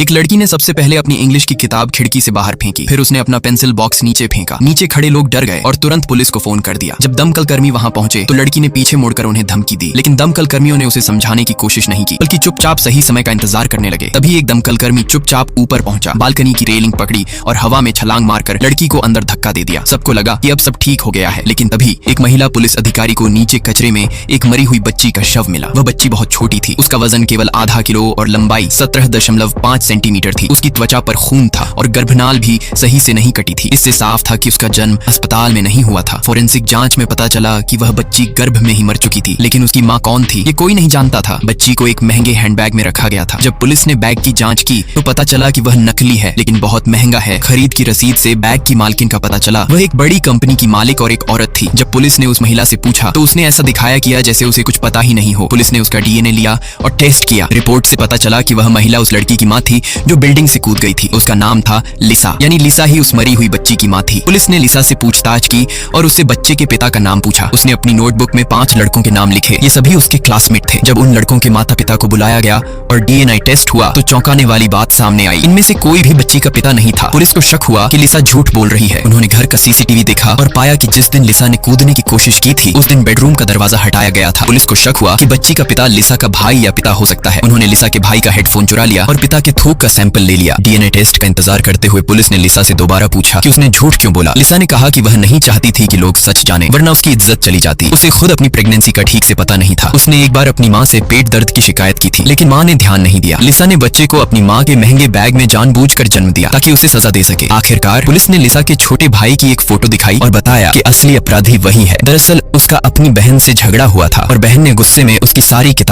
एक लड़की ने सबसे पहले अपनी इंग्लिश की किताब खिड़की से बाहर फेंकी, फिर उसने अपना पेंसिल बॉक्स नीचे फेंका। नीचे खड़े लोग डर गए और तुरंत पुलिस को फोन कर दिया। जब दमकल कर्मी वहां पहुंचे तो लड़की ने पीछे मुड़कर उन्हें धमकी दी, लेकिन दमकल कर्मियों ने उसे समझाने की कोशिश नहीं की, बल्कि चुपचाप सही समय का इंतजार करने लगे। तभी एक दमकल कर्मी चुपचाप ऊपर पहुंचा, बालकनी की रेलिंग पकड़ी और हवा में छलांग मारकर लड़की को अंदर धक्का दे दिया। सबको लगा कि अब सब ठीक हो गया है, लेकिन तभी एक महिला पुलिस अधिकारी को नीचे कचरे में एक मरी हुई बच्ची का शव मिला। वह बच्ची बहुत छोटी थी, उसका वजन केवल आधा किलो और लंबाई 17.5 सेंटीमीटर थी। उसकी त्वचा पर खून था और गर्भनाल भी सही से नहीं कटी थी। इससे साफ था कि उसका जन्म अस्पताल में नहीं हुआ था। फोरेंसिक जांच में पता चला कि वह बच्ची गर्भ में ही मर चुकी थी, लेकिन उसकी माँ कौन थी ये कोई नहीं जानता था। बच्ची को एक महंगे हैंडबैग में रखा गया था। जब पुलिस ने बैग की जांच की तो पता चला कि वह नकली है, लेकिन बहुत महंगा है। खरीद की रसीद से बैग की मालकिन का पता चला। वह एक बड़ी कंपनी की मालिक और एक औरत थी। जब पुलिस ने उस महिला से पूछा तो उसने ऐसा दिखाया किया जैसे उसे कुछ पता ही नहीं हो। पुलिस ने उसका डीएनए लिया और टेस्ट किया। रिपोर्ट से पता चला कि वह महिला उस लड़की की माँ थी जो बिल्डिंग से कूद गई थी। उसका नाम था लिसा, यानी लिसा ही उस मरी हुई बच्ची की माँ थी। पुलिस ने लिसा से पूछताछ की और उससे बच्चे के पिता का नाम पूछा। उसने अपनी नोटबुक में 5 लड़कों के नाम लिखे। ये सभी उसके क्लासमेट थे। जब उन लड़कों के माता पिता को बुलाया गया और डीएनए टेस्ट हुआ तो चौंकाने वाली बात सामने आई। इनमें से कोई भी बच्ची का पिता नहीं था। पुलिस को शक हुआ कि लिसा झूठ बोल रही है। उन्होंने घर का सीसीटीवी देखा और पाया कि जिस दिन लिसा ने कूदने की कोशिश की थी उस दिन बेडरूम का दरवाजा हटाया गया था। पुलिस को शक हुआ कि बच्ची का पिता लिसा का भाई या पिता हो सकता है। उन्होंने लिसा के भाई का हेडफोन चुरा लिया और पिता के थूक का सैंपल ले लिया। डीएनए टेस्ट का इंतजार करते हुए पुलिस ने लिसा से दोबारा पूछा कि उसने झूठ क्यों बोला। लिसा ने कहा कि वह नहीं चाहती थी कि लोग सच जाने, वरना उसकी इज्जत चली जाती। उसे खुद अपनी प्रेगनेंसी का ठीक से पता नहीं था। उसने एक बार अपनी माँ से पेट दर्द की शिकायत की थी, लेकिन माँ ने ध्यान नहीं दिया। लिसा ने बच्चे को अपनी माँ के महंगे बैग में जानबूझकर जन्म दिया ताकि उसे सजा दे सके। आखिरकार पुलिस ने लिसा के छोटे भाई की एक फोटो दिखाई और बताया कि असली अपराधी वही है। दरअसल उसका अपनी बहन से झगड़ा हुआ था और बहन ने गुस्से में उसकी सारी किताब